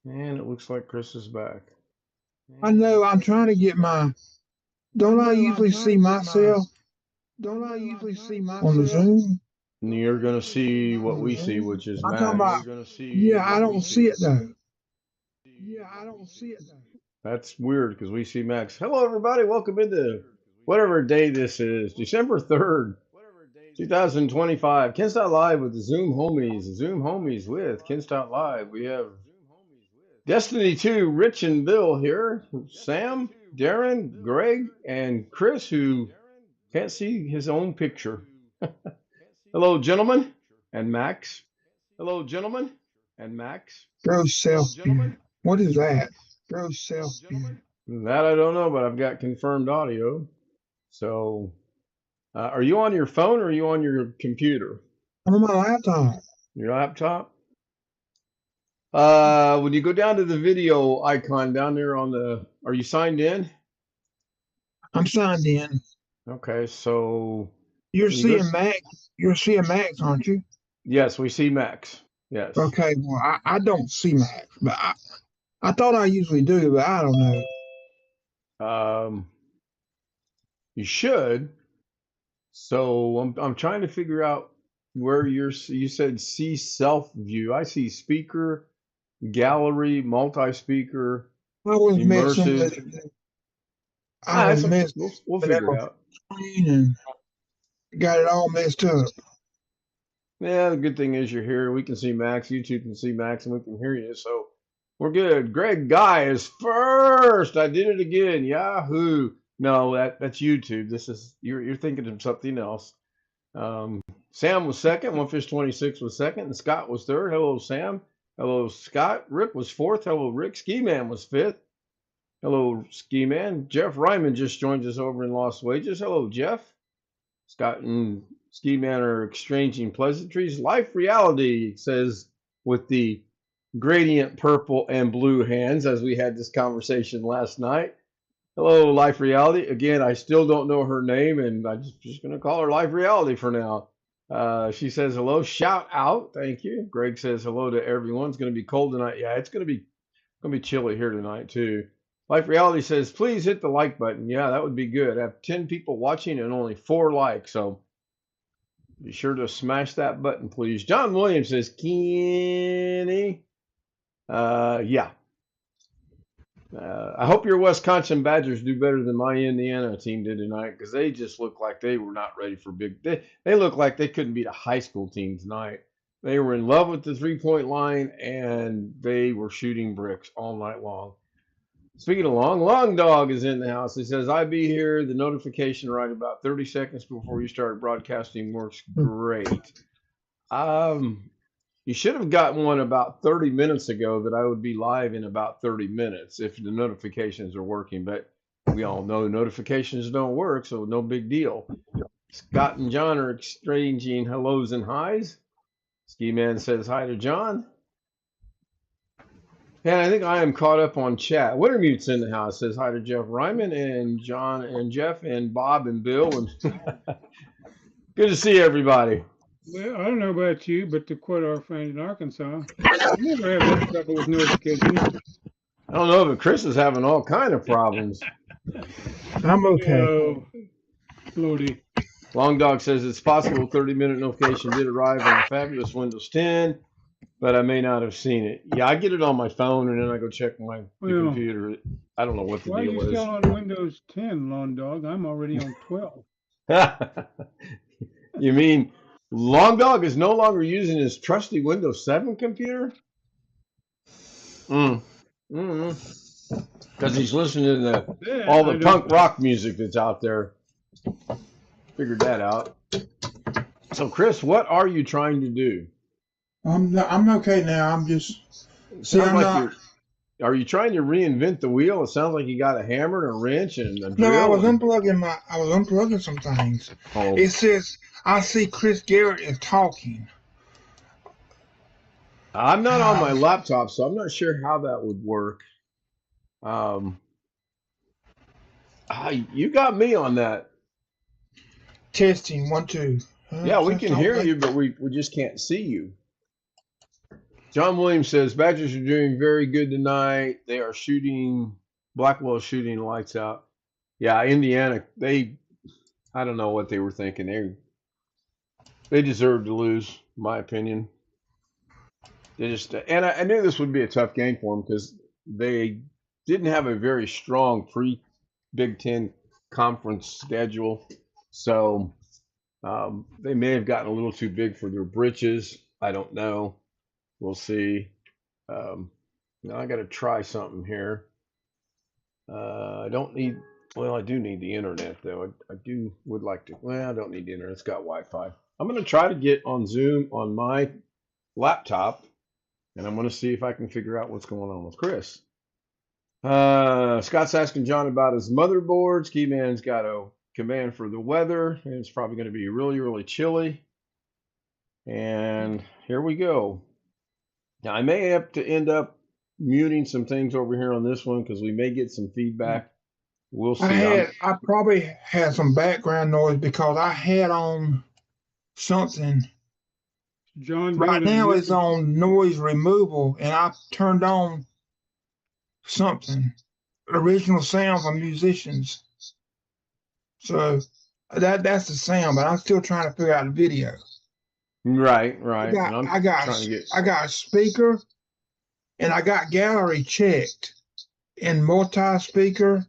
And it looks like Chris is back. I know I'm trying to get my. Don't I usually see myself on the Zoom? And you're going to see what we see, which is I'm talking Max. about. Yeah, I don't see it though. That's weird because we see Max. Hello, everybody. Welcome into whatever day this is, December 3rd, 2025. Kenstot Live with the Zoom homies. The Zoom homies with Kenstot Live. We have Destiny 2, Rich and Bill here. Sam, Darren, Greg, and Chris, who can't see his own picture. Hello, gentlemen, and Max. Hello, gentlemen, and Max. Gross self view. What is that? Gross self view. That I don't know, but I've got confirmed audio. So, are you on your phone or are you on your computer? I'm on my laptop. Your laptop? When you go down to the video icon down there on the, are you signed in? I'm signed in. Okay, so You're when you go, seeing Max. You're seeing Max, aren't you? yes, we see Max. Yes. Okay. Well, I don't see Max, but I thought I usually do, but I don't know. You should. So I'm trying to figure out where you said see self view. I see speaker, gallery, multi-speaker, I was messing immersive. with it. Ah, I was that's okay. messing We'll with figure it that out. screen and got it all messed up. Yeah, the good thing is you're here. We can see Max. YouTube can see Max, and we can hear you. So we're good. Greg Guy is first. I did it again. Yahoo! No, that's YouTube. This is you're thinking of something else. Sam was second. One Fish 26 was second, and Scott was third. Hello, Sam. Hello, Scott. Rick was fourth. Hello, Rick. Ski Man was fifth. Hello, Ski Man. Jeff Ryman just joined us over in Lost Wages. Hello, Jeff. Scott and Ski Man are exchanging pleasantries. Life Reality says with the gradient purple and blue hands, as we had this conversation last night. Hello, Life Reality. Again, I still don't know her name, and I'm just going to call her Life Reality for now. She says hello. Shout out. Thank you. Greg says hello to everyone. It's going to be cold tonight. Yeah, it's going to be chilly here tonight too. Life Reality says, please hit the like button. Yeah, that would be good. I have 10 people watching and only 4 likes, so be sure to smash that button, please. John Williams says, Kenny. Yeah. I hope your Wisconsin Badgers do better than my Indiana team did tonight because they just look like they were not ready for big. They look like they couldn't beat a high school team tonight. They were in love with the 3-point line and they were shooting bricks all night long. Speaking of Long Dog is in the house. He says, I be here. The notification right about 30 seconds before you start broadcasting works great. You should have gotten one about 30 minutes ago that I would be live in about 30 minutes if the notifications are working, but we all know notifications don't work, so no big deal. Scott and John are exchanging hellos and highs. Ski Man says hi to John. And I think I am caught up on chat. Wintermute's in the house. Says hi to Jeff Ryman and John and Jeff and Bob and Bill. And good to see everybody. Well, I don't know about you, but to quote our friend in Arkansas, I never have any trouble with notifications. I don't know, but Chris is having all kind of problems. I'm okay. Oh, Lordy. Long Dog says it's possible 30-minute notification did arrive on the fabulous Windows 10, but I may not have seen it. Yeah, I get it on my phone, and then I go check my computer. I don't know what the Why deal are you is. still on Windows 10, Long Dog? I'm already on 12. You mean Long Dog is no longer using his trusty Windows 7 computer? Because he's listening to all the punk rock music that's out there. Figured that out. So, Chris, what are you trying to do? I'm okay now. I'm just. See, I'm not. Are you trying to reinvent the wheel? It sounds like you got a hammer and a wrench and a drill. No, I was unplugging some things. Oh. It says I see Chris Garrett is talking. I'm not on my laptop, so I'm not sure how that would work. You got me on that. Testing 1 2. Yeah, we can hear you, but we just can't see you. John Williams says Badgers are doing very good tonight. They are shooting. Blackwell shooting lights out. Yeah, Indiana. I don't know what they were thinking. They deserved to lose, in my opinion. They just and I knew this would be a tough game for them because they didn't have a very strong pre-Big Ten conference schedule, so they may have gotten a little too big for their britches. I don't know. We'll see. Now I got to try something here. I don't need. Well, I do need the internet though. I would like to. Well, I don't need the internet. It's got Wi-Fi. I'm going to try to get on Zoom on my laptop, and I'm going to see if I can figure out what's going on with Chris. Scott's asking John about his motherboards. Keyman's got a command for the weather, and it's probably going to be really, really chilly. And here we go. Now, I may have to end up muting some things over here on this one because we may get some feedback. We'll see. I probably had some background noise because I had on something. John, right now it's on noise removal, and I turned on something, original sound from musicians. So that's the sound, but I'm still trying to figure out the video. Right. I got a speaker, and I got gallery checked in multi-speaker.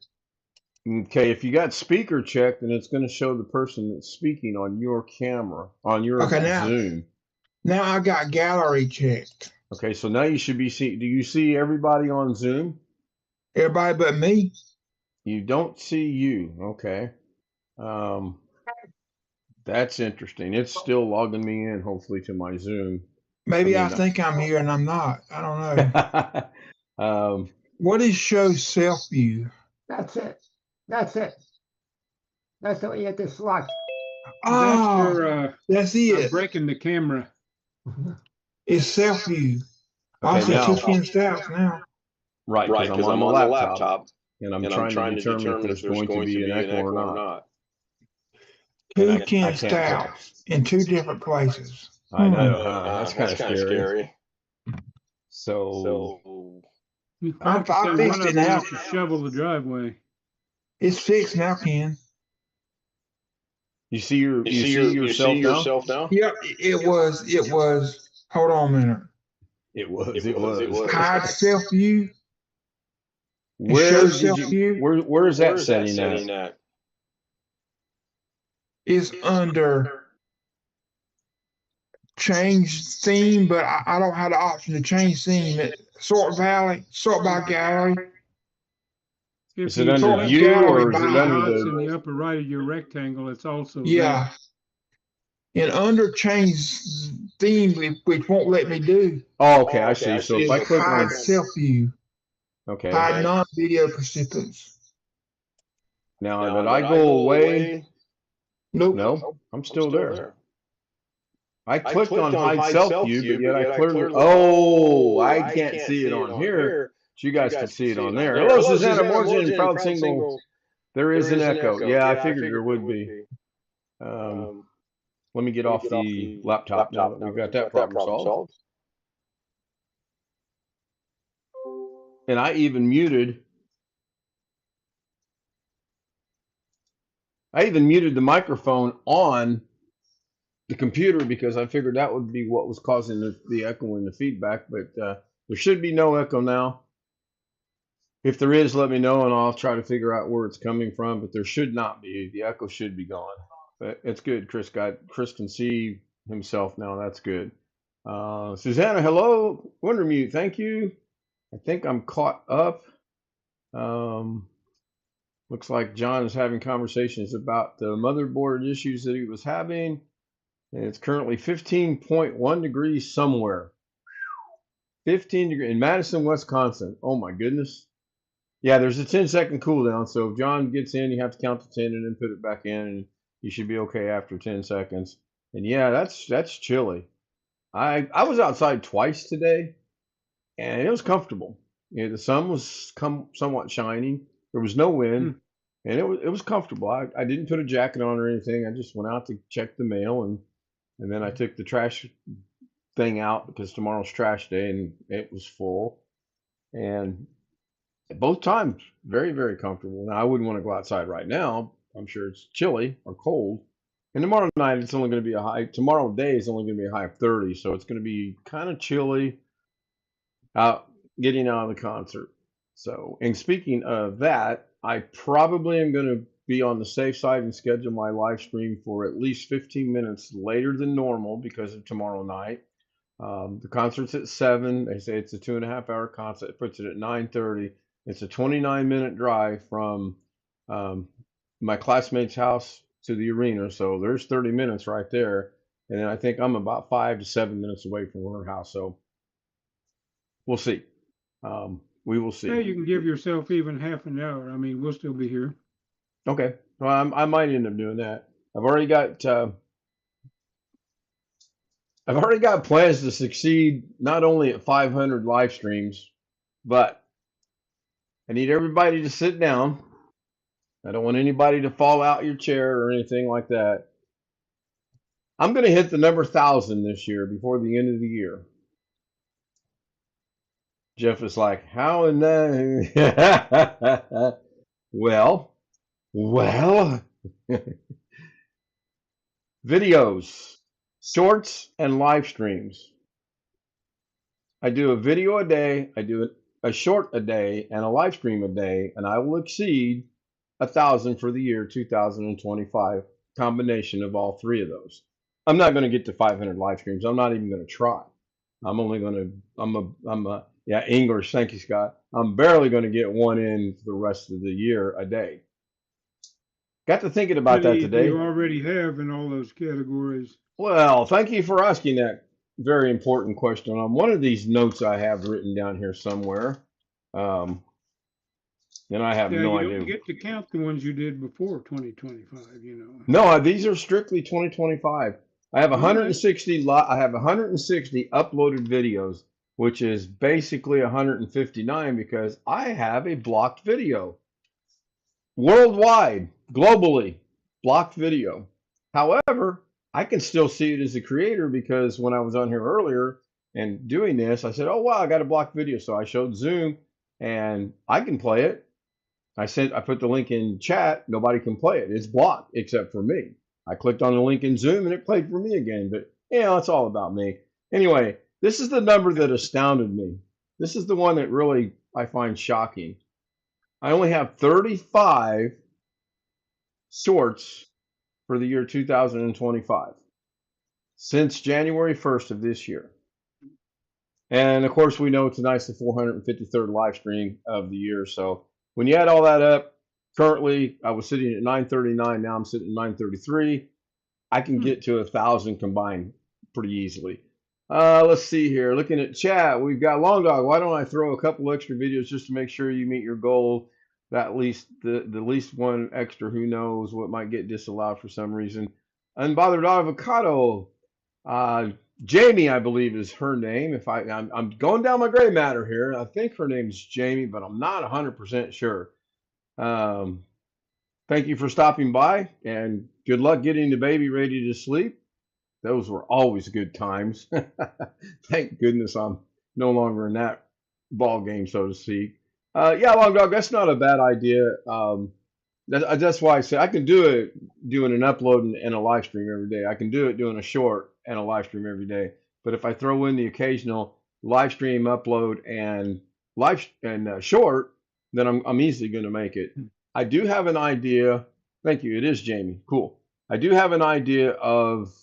Okay, if you got speaker checked, then it's going to show the person that's speaking on your camera, on your Zoom. Now I got gallery checked. Okay, so now you should be seeing. Do you see everybody on Zoom? Everybody but me. You don't see you. Okay. That's interesting. It's still logging me in, hopefully, to my Zoom. Maybe I think I'm here and I'm not. I don't know. What is show self view? That's it. That's what you have to select. Oh, that's it. Breaking the camera. It's self view. I see two Ken Stouts now. Right, because I'm on the laptop, and I'm trying to determine if there's going to be an echo or not. Two Ken Stouts in two different places. I know. That's kind of scary. So I fixed it now. To shovel the driveway. It's fixed now, Ken. You see yourself now? Yep, it was. Hold on a minute. It was. Hide self view. Where is that setting at? It's under change theme, but I don't have the option to change theme. Sort by gallery. Is it under view or is it under in the upper right of your rectangle? It's also there. And under change theme, which won't let me do. Oh, okay, I see. So if I click on self view, okay, hide non-video participants. Now that I go away, nope. No, I'm still there. I clicked on hide self view, but yet I clearly. Oh, I can't see it on here. You guys can see it on there. Hello, Susanna Morgan, proud single. There is an echo. Yeah, I figured there would be. Let me get off the laptop now that we've got that problem solved. And I even muted the microphone on the computer because I figured that would be what was causing the echo and the feedback. But there should be no echo now. If there is, let me know, and I'll try to figure out where it's coming from. But there should not be. The echo should be gone. But it's good. Chris can see himself now. That's good. Susanna, hello. Wonder Mute, thank you. I think I'm caught up. Looks like John is having conversations about the motherboard issues that he was having. And it's currently 15.1 degrees somewhere. 15 degrees in Madison, Wisconsin. Oh my goodness. Yeah, there's a 10-second cooldown. So if John gets in, you have to count to 10 and then put it back in, and you should be okay after 10 seconds. And yeah, that's chilly. I was outside twice today, and it was comfortable. The sun was somewhat shining. There was no wind, and it was comfortable. I didn't put a jacket on or anything. I just went out to check the mail, and then I took the trash thing out because tomorrow's trash day and it was full. And both times, very, very comfortable. Now, I wouldn't want to go outside right now. I'm sure it's chilly or cold. And tomorrow night, it's only going to be a high. Tomorrow day is only going to be a high of 30, so it's going to be kind of chilly out getting out of the concert. So, and speaking of that, I probably am going to be on the safe side and schedule my live stream for at least 15 minutes later than normal because of tomorrow night. The concert's at 7. They say it's a 2.5 hour concert. It puts it at 9:30. It's a 29-minute drive from my classmate's house to the arena, so there's 30 minutes right there. And then I think I'm about 5 to 7 minutes away from her house, so we'll see. We will see. Hey, you can give yourself even half an hour. I mean, we'll still be here. Okay, well, I might end up doing that. I've already got plans to succeed not only at 500 live streams, but I need everybody to sit down. I don't want anybody to fall out your chair or anything like that. I'm going to hit the number 1,000 this year before the end of the year. Jeff is like, how in that? well, videos, shorts, and live streams. I do a video a day, I do a short a day, and a live stream a day, and I will exceed 1,000 for the year 2025. Combination of all three of those. I'm not going to get to 500 live streams. I'm not even going to try. I'm only going to. Yeah, English. Thank you, Scott. I'm barely going to get one in for the rest of the year a day. Got to thinking about that today. You already have in all those categories. Well, thank you for asking that very important question. On one of these notes I have written down here somewhere, and I have no idea. You don't get to count the ones you did before 2025, you know. No, these are strictly 2025. I have 160. I have 160 uploaded videos, which is basically 159 because I have a blocked video. Worldwide, globally, blocked video. However, I can still see it as a creator because when I was on here earlier and doing this, I said, oh, wow, I got a blocked video. So I showed Zoom and I can play it. I put the link in chat. Nobody can play it. It's blocked except for me. I clicked on the link in Zoom and it played for me again. But, it's all about me. Anyway, this is the number that astounded me. This is the one that really I find shocking. I only have 35 shorts for the year 2025 since January 1st of this year. And of course, we know tonight's the 453rd live stream of the year. So when you add all that up, currently I was sitting at 939. Now I'm sitting at 933. I can get to 1,000 combined pretty easily. Let's see here. Looking at chat, we've got Long Dog. Why don't I throw a couple extra videos just to make sure you meet your goal? That least the least one extra. Who knows what might get disallowed for some reason. Unbothered Avocado. Jamie, I believe, is her name. If I'm going down my gray matter here. I think her name's Jamie, but I'm not 100% sure. Thank you for stopping by, and good luck getting the baby ready to sleep. Those were always good times. Thank goodness I'm no longer in that ball game, so to speak. Yeah, Long Dog, that's not a bad idea. That's why I say I can do it doing an upload and a live stream every day. I can do it doing a short and a live stream every day. But if I throw in the occasional live stream, upload, and short, then I'm easily going to make it. I do have an idea. Thank you. It is Jamie. Cool. I do have an idea of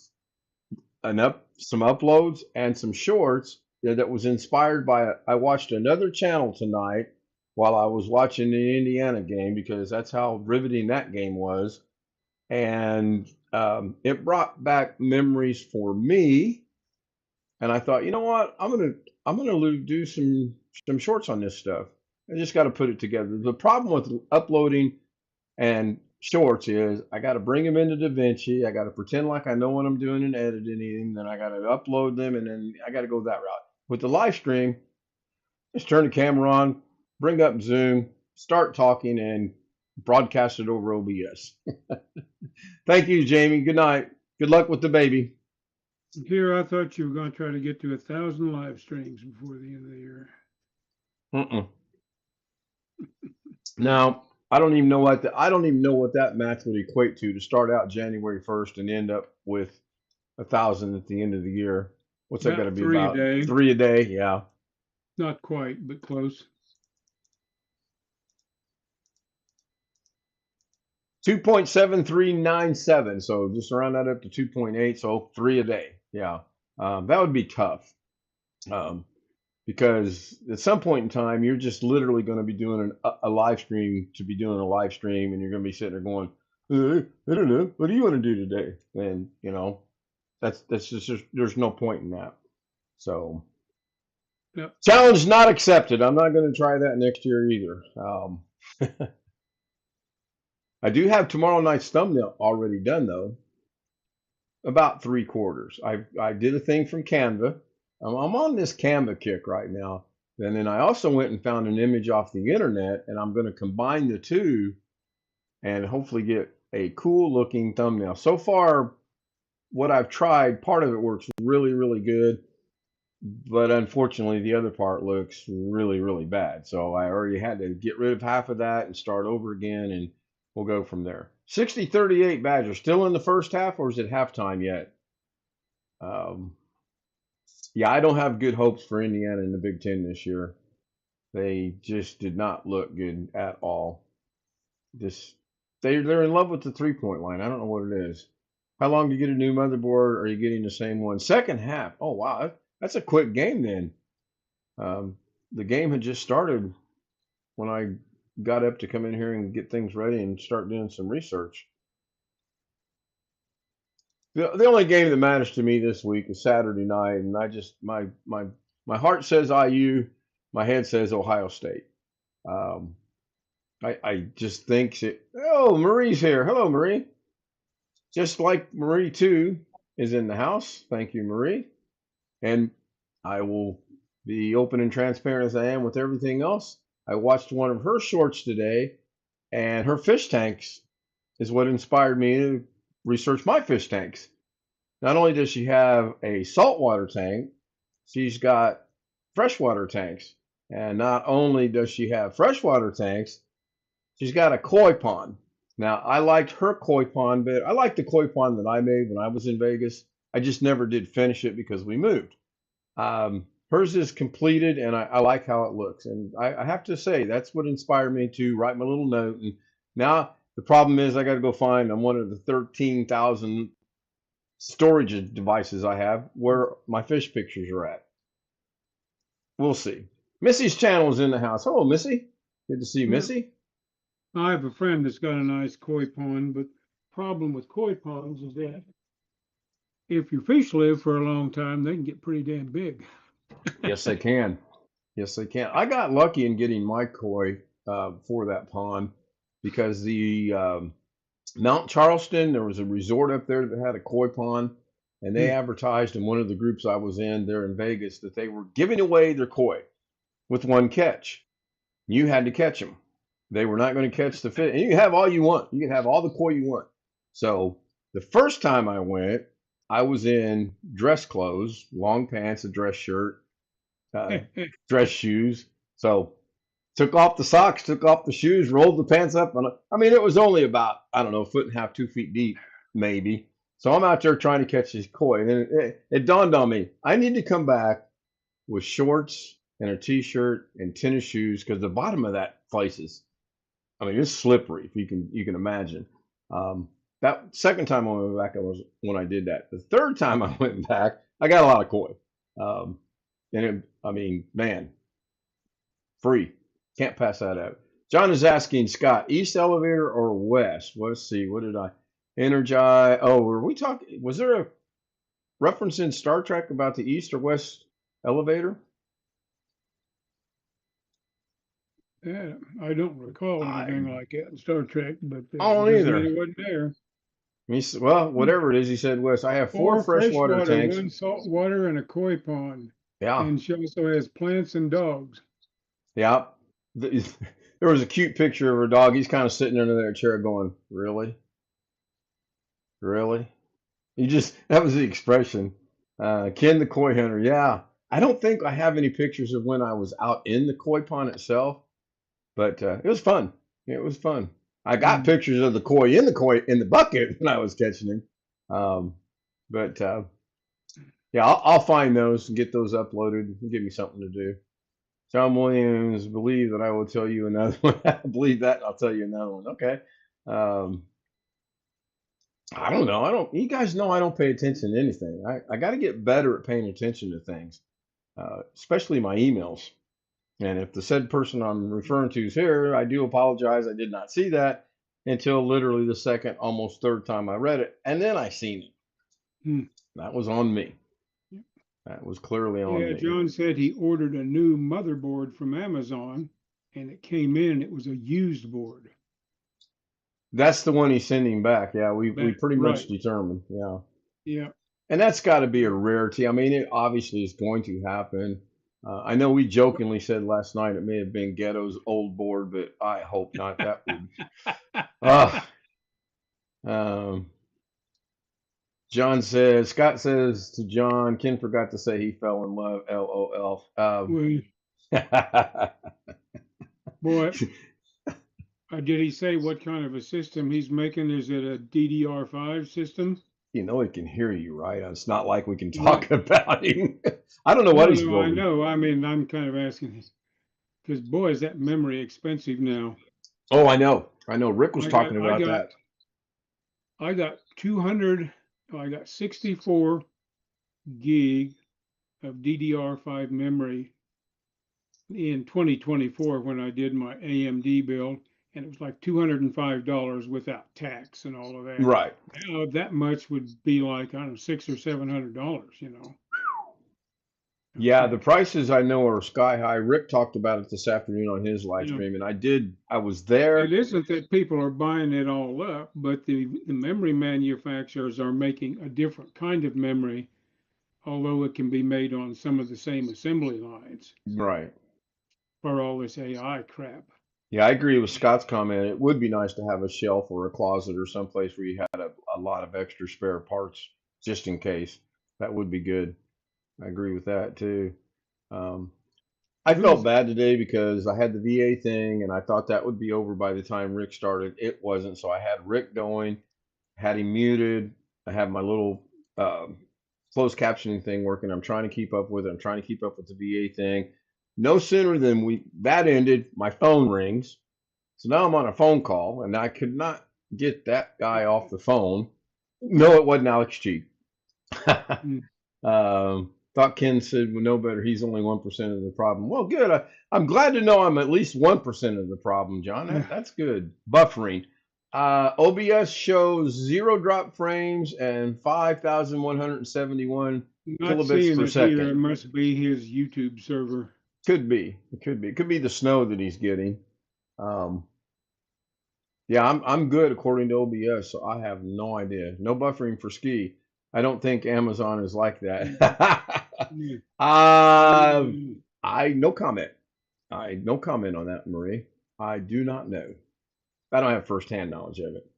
some uploads and some shorts that was inspired by I watched another channel tonight while I was watching the Indiana game because that's how riveting that game was, and it brought back memories for me. And I thought, you know what, I'm gonna do some shorts on this stuff. I just got to put it together. The problem with uploading and shorts is I got to bring them into DaVinci. I got to pretend like I know what I'm doing and editing, then I got to upload them, and then I got to go that route. With the live stream, just turn the camera on, bring up Zoom, start talking, and broadcast it over OBS. Thank you, Jamie. Good night. Good luck with the baby. Here, I thought you were going to try to get to 1,000 live streams before the end of the year. Mm-mm. Now, I don't even know what that math would equate to start out January 1st and end up with 1,000 at the end of the year. What's that got to About be 3 a about? day. 3 a day? Yeah. Not quite, but close. 2.7397. So just round that up to 2.8. So 3 a day. Yeah. That would be tough. Um, because at some point in time, you're just literally going to be doing a live stream to be doing a live stream, and you're going to be sitting there going, I don't know, what do you want to do today? And that's just there's no point in that. So Yep. challenge not accepted. I'm not going to try that next year either. I do have tomorrow night's thumbnail already done though, about 3/4. I did a thing from Canva. I'm on this Canva kick right now. And then I also went and found an image off the internet, and I'm going to combine the two and hopefully get a cool looking thumbnail. So far, what I've tried, part of it works really, really good, but unfortunately, the other part looks really, really bad. So I already had to get rid of half of that and start over again, and we'll go from there. 60-38 Badgers, still in the first half, or is it halftime yet? Yeah, I don't have good hopes for Indiana in the Big Ten this year. They just did not look good at all. Just they're in love with the 3-point line. I don't know what it is. How long do you get a new motherboard? Or are you getting the same one? Second half. Oh wow, that's a quick game then. The game had just started when I got up to come in here and get things ready and start doing some research. The only game that matters to me this week is Saturday night, and I just my heart says IU, my head says Ohio State. Um, I just think it. Oh, Marie's here. Hello, Marie. Just like Marie too is in the house. Thank you, Marie. And I will be open and transparent as I am with everything else. I watched one of her shorts today, and her fish tanks is what inspired me to research my fish tanks. Not only does she have a saltwater tank, she's got freshwater tanks. And not only does she have freshwater tanks, she's got a koi pond. Now, I liked her koi pond, but I liked the koi pond that I made when I was in Vegas. I just never did finish it because we moved. Hers is completed, and I like how it looks. And I have to say, that's what inspired me to write my little note. And now the problem is I got to go find on one of the 13,000 storage devices I have where my fish pictures are at. We'll see. Missy's channel is in the house. Hello, Missy. Good to see you, Yeah. Missy. I have a friend that's got a nice koi pond, but problem with koi ponds is that if your fish live for a long time, they can get pretty damn big. Yes, they can. Yes, they can. I got lucky in getting my koi for that pond because the Mount Charleston, there was a resort up there that had a koi pond, and they advertised in one of the groups I was in there in Vegas that they were giving away their koi with one catch. You had to catch them. They were not going to catch the fish. And you can have all you want. You can have all the koi you want. So the first time I went, I was in dress clothes, long pants, a dress shirt, dress shoes. So took off the socks, took off the shoes, rolled the pants up. And I mean, it was only about, I don't know, a foot and a half, 2 feet deep, maybe. So I'm out there trying to catch this koi. And it dawned on me, I need to come back with shorts and a t-shirt and tennis shoes because the bottom of that place is, I mean, it's slippery if you can imagine. That second time I went back, I was when I did that. The third time I went back, I got a lot of koi, I mean, man, free. Can't pass that out. John is asking Scott, east elevator or west? Let's see. What did I energize? Oh, were we talking? Was there a reference in Star Trek about the east or west elevator? Yeah, I don't recall anything like that in Star Trek, but I don't doesn't mean either. it wasn't there. Well, whatever it is, he said west. I have 4 4 freshwater freshwater, tanks. 1 saltwater, and a koi pond. Yeah, And she also has plants and dogs. yeah. There was a cute picture of her dog. He's kind of sitting under their chair going, really? Really? That was the expression. Ken the koi hunter. Yeah. I don't think I have any pictures of when I was out in the koi pond itself, but it was fun. It was fun. I got Mm. pictures of the koi in the bucket when I was catching him. But yeah, I'll find those and get those uploaded and give me something to do. John Williams, believe that I will tell you another one. I believe that, and I'll tell you another one. Okay. Um, I don't know. I don't. You guys know I don't pay attention to anything. I got to get better at paying attention to things, especially my emails. And if the said person I'm referring to is here, I do apologize. I did not see that until literally the second, almost third time I read it, and then I seen it. Mm. That was on me. That was clearly on Yeah, me. John said he ordered a new motherboard from Amazon and it came in, it was a used board. That's the one he's sending back. Yeah, we pretty much Right. determined. Yeah. Yeah. And that's got to be a rarity. I mean, it obviously is going to happen. I know we jokingly said last night it may have been Ghetto's old board, but I hope not. That would. Uh, um, Scott says to John, Ken forgot to say he fell in love. LOL. Well, boy, did he say what kind of a system he's making? Is it a DDR5 system? you know he can hear you, right? It's not like we can No, talk about him. I don't know what no, he's no, I building. know. I mean, I'm kind of asking because boy, is that memory expensive now. Oh, I know. I know. Rick was I got, talking I about got, that. I got 200. I got 64 gig of DDR5 memory in 2024 when I did my AMD build, and it was like $205 without tax and all of that. Right. Now that much would be like, I don't know, $600 or $700, Yeah, the Okay. prices I know are sky high. Rick talked about it this afternoon on his live You know, stream, and I was it there. isn't that people are buying it all up, but the memory manufacturers are making a different kind of memory, although it can be made on some of the same assembly lines Right. for all this AI crap. Yeah, I agree with Scott's comment. It would be nice to have a shelf or a closet or someplace where you had a lot of extra spare parts just in case. That would be good. I agree with that too. Um, I felt Who's bad today because I had the VA thing and I thought that would be over by the time Rick started. It wasn't. So I had Rick going, had him muted. I have my little um, closed captioning thing working. I'm trying to keep up with it. I'm trying to keep up with the VA thing. No sooner than that ended, my phone rings. So now I'm on a phone call and I could not get that guy off the phone. No, it wasn't Alex Cheek. mm, Thought Ken said well, no better. He's only 1% of the problem. Well, good. I'm glad to know I'm at least 1% of the problem, John. That's good. Buffering. OBS shows zero drop frames and 5,171 not kilobits seeing per it here? second. It must be his YouTube server. Could be. It could be. It could be the snow that he's getting. Um, yeah, I'm good according to OBS, so I have no idea. No buffering for ski. I don't think Amazon is like that. Yeah. uh, Mm. I no comment. I no comment on that, Marie. I do not know. I don't have firsthand knowledge of it.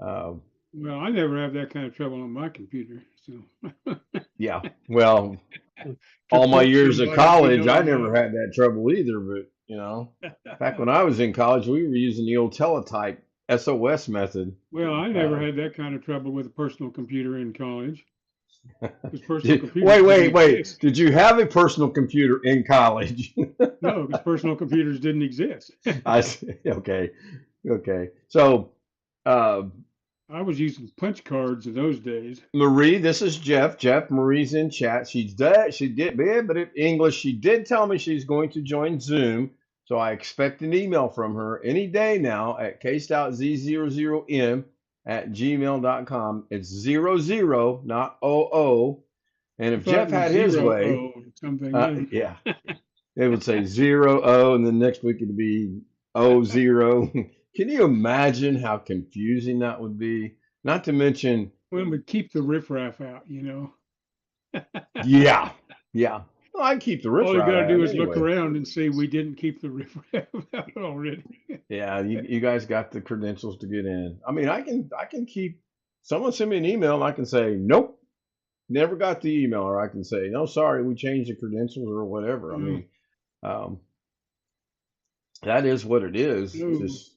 Uh, Well, I never have that kind of trouble on my computer. So yeah. Well, to all my put years of somebody to college, know I about never had that trouble either. But back when I was in college, we were using the old teletype SOS method. well, I never Uh, had that kind of trouble with a personal computer in college because personal Wait, computers didn't wait. exist. Did you have a personal computer in college? No, because personal computers didn't exist. I see. Okay. Okay. So, uh, I was using punch cards in those days. Marie, this is Jeff. Marie's in chat. She did, yeah, but in English, she did tell me she's going to join Zoom. So I expect an email from her any day now at k.z00m at gmail.com. It's 00, not 00. And I if thought Jeff it was had his zero way, O or something. yeah, it would say 00, and then next week it'd be 00. Can you imagine how confusing that would be? Not to mention, Well, but keep the riffraff out. yeah, yeah. Well, I keep the All you riffraff got to out do is look anyway. around and see we didn't keep the riffraff out already. Yeah, you guys got the credentials to get in. I mean, I can keep. Someone send me an email and I can say nope. never got the email, or I can say, no, sorry, we changed the credentials or whatever. I No, mean, um, that is what it is. no. Just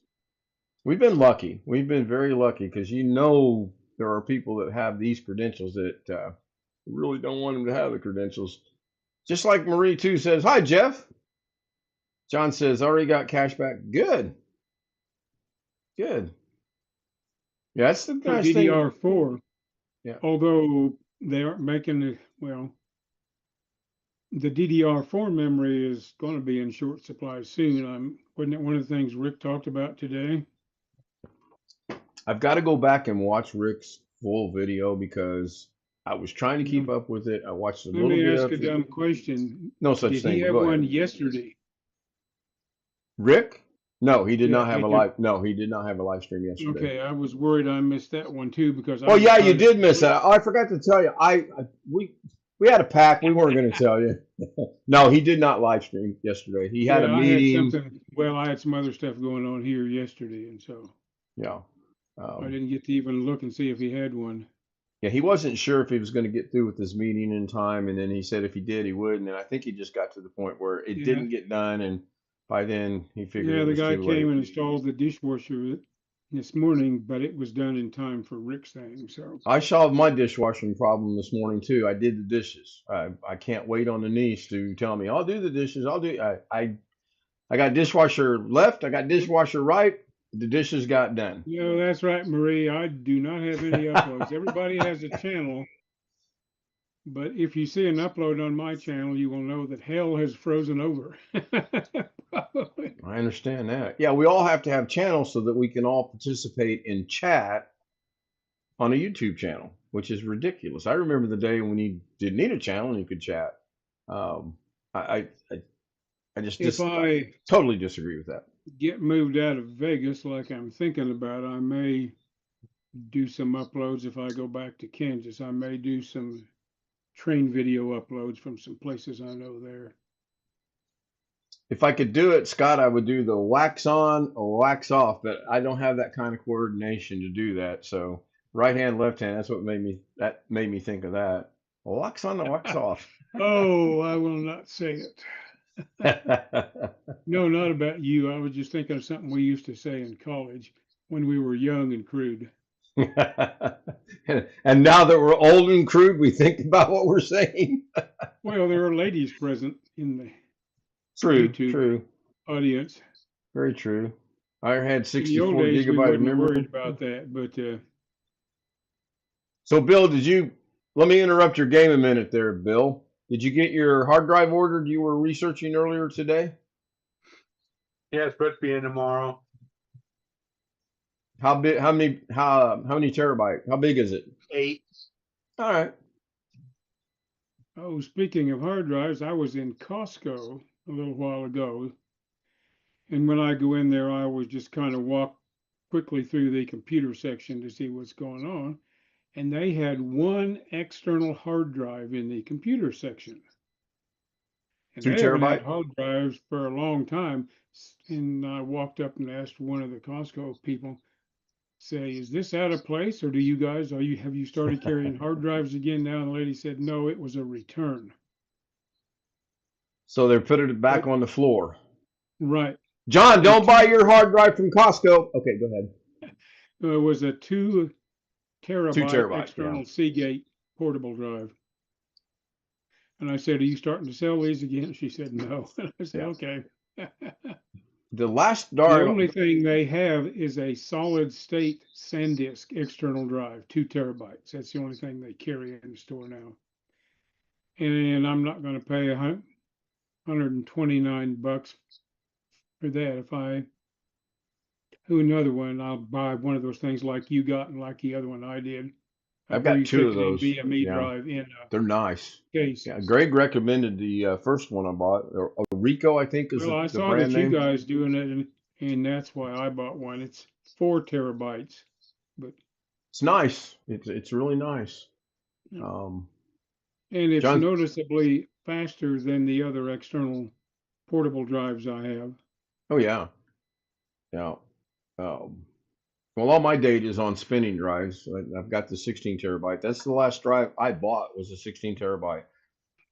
we've been lucky. We've been very lucky because there are people that have these credentials that really don't want them to have the credentials. Just like Marie too says, hi Jeff. John says, already got cash back. Good, good. Yeah, that's the For nice thing. DDR4, Yeah. although they aren't making the, well, the DDR4 memory is going to be in short supply soon. Wasn't it one of the things Rick talked about today? I've got to go back and watch Rick's full video because I was trying to You keep know, up with it. I watched a let little me bit ask of a it. dumb question. No such Did he thing, but have go one ahead. yesterday? Rick? No, he did Yeah, not have a did you? live. No, he did not have a live stream yesterday. Okay, I was worried I missed that one too because I Oh was yeah, you trying to did miss sleep. that. Oh, I forgot to tell you. We had a pack. We weren't going to tell you. No, he did not live stream yesterday. He had a Yeah, I had meeting. something. Well, I had some other stuff going on here yesterday, and so Yeah. I Um, didn't get to even look and see if he had one. yeah, he wasn't sure if he was going to get through with his meeting in time, and then he said if he did, he would. And then I think he just got to the point where it Yeah, didn't get done, and by then he figured yeah. it The was guy too late. came and installed the dishwasher this morning, but it was done in time for Rick's thing. So I solved my dishwashing problem this morning too. I did the dishes. I can't wait on the niece to tell me I'll do the dishes. I got dishwasher left. I got dishwasher right. The dishes got done. yeah, that's right, Marie. I do not have any uploads. Everybody has a channel, but if you see an upload on my channel, you will know that hell has frozen over. Probably. I understand that. Yeah, we all have to have channels so that we can all participate in chat on a YouTube channel, which is ridiculous. I remember the day when you didn't need a channel and you could chat. Um, I, I, I If I totally disagree with that. get moved out of Vegas like I'm thinking about, I may do some uploads if I go back to Kansas. I may do some train video uploads from some places I know there. If I could do it, Scott, I would do the wax on or wax off, but I don't have that kind of coordination to do that. So right hand, left hand, that's what made me think of that. Wax on or wax off. Oh, I will not say it. No, not about you. I was just thinking of something we used to say in college when we were young and crude. And now that we're old and crude, we think about what we're saying. Well, there are ladies present in the True, YouTube true. audience. Very true. I had In the old 64 days, we gigabyte of wasn't memory. worried about that, but So, Bill, let me interrupt your game a minute there, Bill. Did you get your hard drive ordered you were researching earlier today? Yeah, it's supposed to be in tomorrow. How big, how many terabyte? How big is it? 8. All right. oh, speaking of hard drives, I was in Costco a little while ago, and when I go in there, I always just kind of walk quickly through the computer section to see what's going on. And they had one external hard drive in the computer section. And 2 they haven't had terabyte? hard drives for a long time. And I walked up and asked one of the Costco people, say, is this out of place, or have you started carrying hard drives again now? And the lady said, no, it was a return. So they're putting it back But, on the floor. right. John, don't buy your hard drive from Costco. Okay, go ahead. It was a 2 2 terabyte terabyte, external yeah. Seagate portable drive. And I said, are you starting to sell these again? She said, no. I said, Yeah. okay. The last The drive. only thing they have is a solid state SanDisk external drive, 2 terabytes. That's the only thing they carry in the store now. And I'm not going to pay $129 for that. If I do another one, I'll buy one of those things like you got and like the other one I did. I've Where got you 2 of stick it in those. BME Yeah, drive in they're nice. case. Yeah, Greg recommended the first one I bought. Or Rico, I think, is Well, I the saw brand that you name. guys doing it, and that's why I bought one. It's 4 terabytes, but It's nice. It's really nice. yeah. Um, And it's John, noticeably faster than the other external portable drives I have. oh yeah, yeah. Um, Well, all my data is on spinning drives. I've got the 16 terabyte. That's the last drive I bought was a 16 terabyte.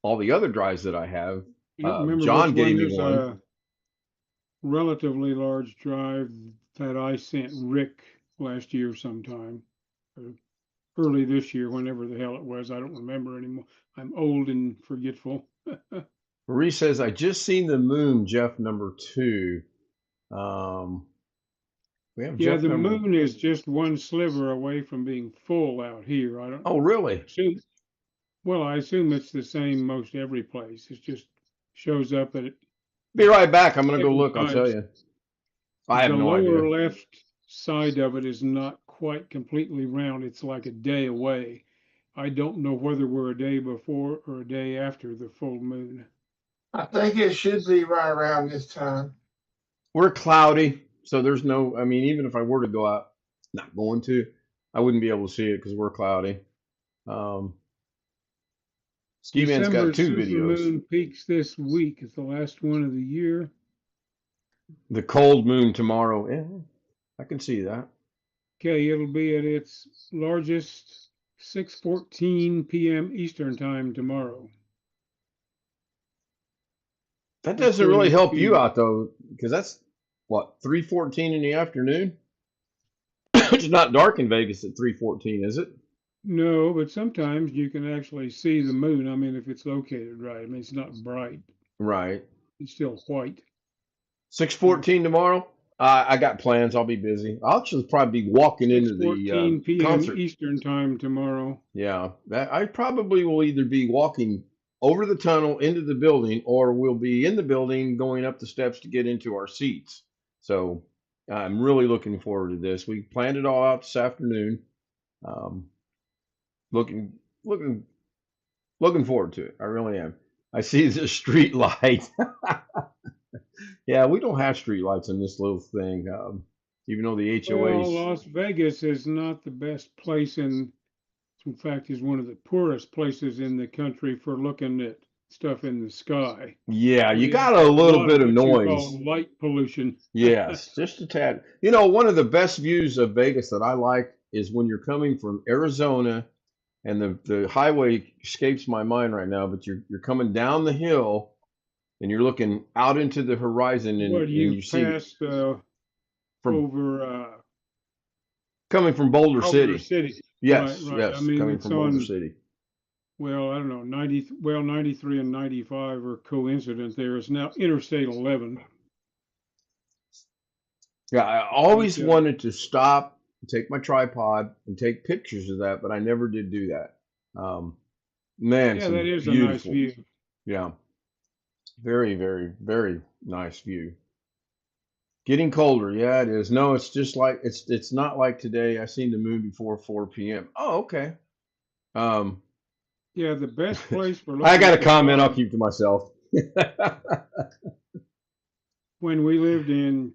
All the other drives that I have, I don't remember which John one. gave me There's one. a relatively large drive that I sent Rick last year sometime, or early this year, whenever the hell it was. I don't remember anymore. I'm old and forgetful. Marie says, I just seen the moon, Jeff #2. We have Yeah, Jeff the number. moon is just one sliver away from being full out here. I don't Oh, really? assume, well, I assume it's the same most every place. It just shows up at Be right back. I'm going to go different look. I'll tell times. you. I have The no lower idea. left side of it is not quite completely round. It's like a day away. I don't know whether we're a day before or a day after the full moon. I think it should be right around this time. We're cloudy, so there's no, I mean, even if I were to go out, not going to, I wouldn't be able to see it because we're cloudy. Ski Man's got December 2 videos. supermoon peaks this week. It's the last one of the year. The cold moon tomorrow. Yeah, I can see that. Okay, it'll be at its largest 6:14 p.m. Eastern time tomorrow. That doesn't really According help you to, out though, because that's what, 3:14 in the afternoon? It's not dark in Vegas at 3:14, is it? no, but sometimes you can actually see the moon. I mean, if it's located right. I mean, it's not bright. Right. It's still white. 6:14 tomorrow. I got plans. I'll be busy. I'll actually probably be walking into the 6:14 p.m. concert. Eastern time tomorrow. Yeah, I probably will either be walking over the tunnel into the building, or we'll be in the building going up the steps to get into our seats. So I'm really looking forward to this. We planned it all out this afternoon. Um, looking, looking, looking forward to it. I really am. I see the street light. Yeah, we don't have street lights in this little thing. Even though the Well, HOAs. Las Vegas is not the best place in fact, is one of the poorest places in the country for looking at stuff in the sky. Yeah, you We have got a a little lot bit of of what you noise. call light pollution. Yes, just a tad. You know, one of the best views of Vegas that I like is when you're coming from Arizona, and the highway escapes my mind right now, but you're coming down the hill and you're looking out into the horizon, and What you you see passed from over coming from Boulder Culver City. City. Yes, Right. I yes, mean, coming it's from Boulder on, City. well, I don't know, 93 and 95 are coincident there. It's now Interstate 11. Yeah, I But always wanted to stop, take my tripod, and take pictures of that, but I never did do that. Man, yeah, that some is a nice beautiful. view. Yeah, very, very, very nice view. Getting colder, yeah, it is. No, it's just like it's not like today. I seen the moon before 4 p.m. Oh, okay. Um, Yeah, the best place for I looking got at a the comment I'll stars, keep to myself. when we lived in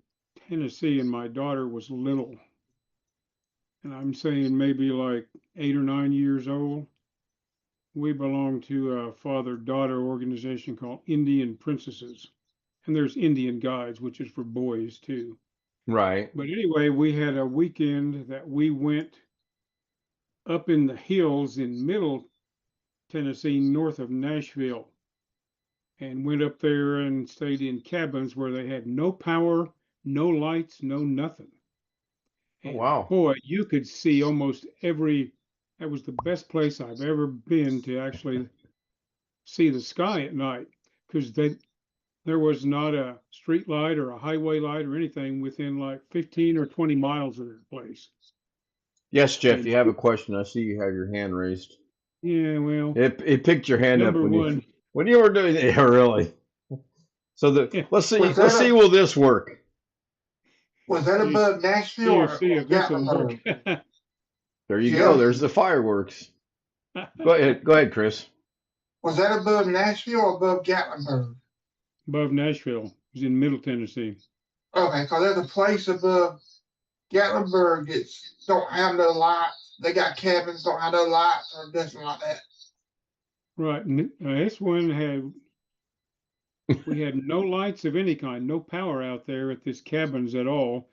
Tennessee and my daughter was little, and I'm saying maybe like 8 or 9 years old, we belonged to a father-daughter organization called Indian Princesses. And there's Indian Guides, which is for boys too. Right. But anyway, we had a weekend that we went up in the hills in middle Tennessee, north of Nashville, and went up there and stayed in cabins where they had no power, no lights, no nothing. Oh, And wow. boy, you could see almost every, that was the best place I've ever been to actually see the sky at night, because there was not a street light or a highway light or anything within like 15 or 20 miles of that place. Yes, Jeff, And you have a question. I see you have your hand raised. yeah, well, It picked your hand up number one, when you were doing it. Yeah, really. So yeah, let's see Was let's that see a will this work? was that see, above Nashville see or if this will work. Gatlinburg? There you go. Jeff, There's the fireworks. Go ahead, Chris. was that above Nashville or above Gatlinburg? Above Nashville, it was in Middle Tennessee. Okay, because there's a place above Gatlinburg that's don't have no lights. They got cabins, don't have no lights or nothing like that. Right. This one we had no lights of any kind, no power out there at this cabins at all.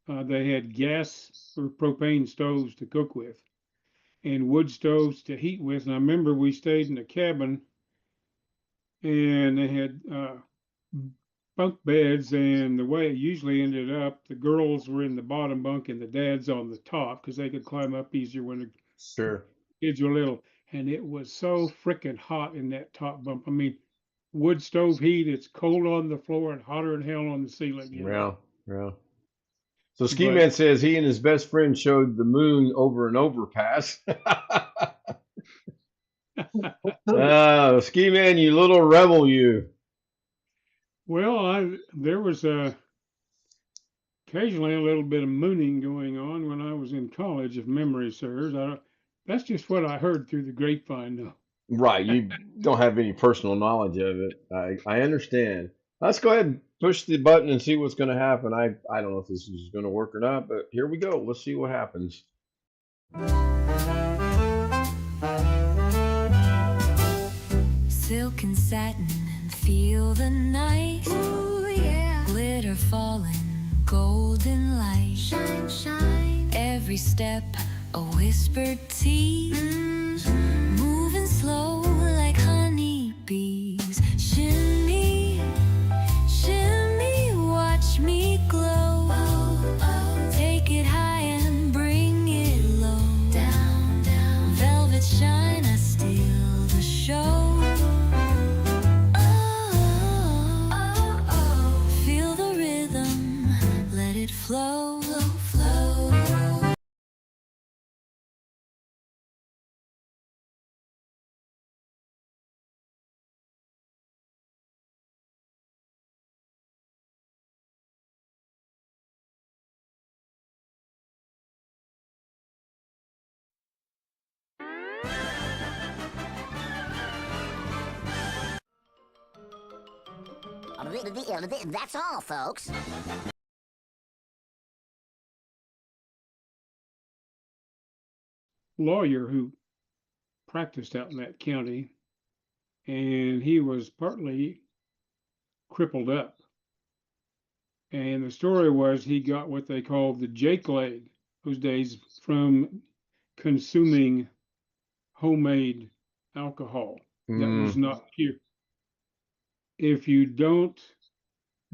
they had gas or propane stoves to cook with and wood stoves to heat with. And I remember we stayed in a cabin and they had bunk beds. And the way it usually ended up, the girls were in the bottom bunk and the dads on the top because they could climb up easier when the Sure. kids were little. And it was so freaking hot in that top bunk. I mean, wood stove heat, it's cold on the floor and hotter than hell on the ceiling, you know. Yeah. Yeah. So Ski But Man says he and his best friend showed the moon over an overpass. Oh, Ski Man, you little rebel, you. well, there was occasionally a little bit of mooning going on when I was in college, if memory serves. That's just what I heard through the grapevine, though. Right. You don't have any personal knowledge of it. I understand. Let's go ahead and push the button and see what's going to happen. I don't know if this is going to work or not, but here we go. Let's see what happens. Silk and satin and feel the night. Ooh, yeah. Glitter falling, golden light. Shine, shine. Every step a whispered tease. Moving slow like honey bees. Shimmy, shimmy, watch me glow. Take it high and bring it low. Down, down. Velvet shine, I steal the show. Feel the rhythm, let it flow, flow. That's all, folks. Lawyer who practiced out in that county, and he was partly crippled up. And the story was he got what they called the Jake leg those days from consuming homemade alcohol that was not pure. If you don't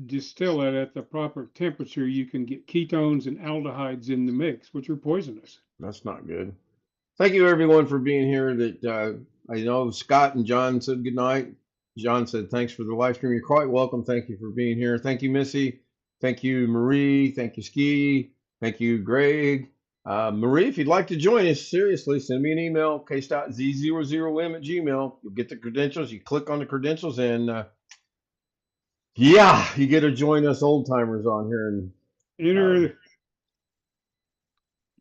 distill it at the proper temperature, you can get ketones and aldehydes in the mix, which are poisonous. That's not good. Thank you, everyone, for being here. That I know Scott and John said good night. John said thanks for the live stream. You're quite welcome. Thank you for being here. Thank you, Missy. Thank you, Marie. Thank you, Ski. Thank you, Greg. Marie, if you'd like to join us, seriously, send me an email, case.z00m@gmail. You'll get the credentials. You click on the credentials, and yeah, you get to join us old timers on here. And Enter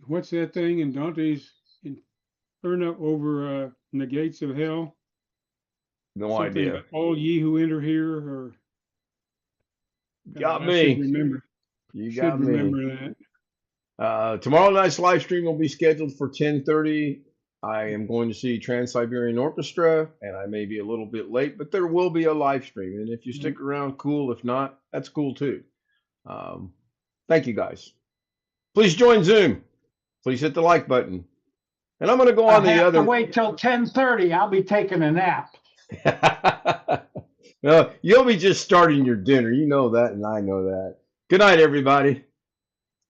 what's that thing in Dante's Inferno over in the gates of hell? no Something idea. about all ye who enter here, or Got I me. should remember. You Should got me. remember that. Tomorrow night's live stream will be scheduled for 10:30. I am going to see Trans-Siberian Orchestra, and I may be a little bit late, but there will be a live stream. And if you stick around, cool. If not, that's cool too. Thank you, guys. Please join Zoom. Please hit the like button. And I'm going to go on the other. Wait till 10:30. I'll be taking a nap. No, you'll be just starting your dinner. You know that, and I know that. Good night, everybody.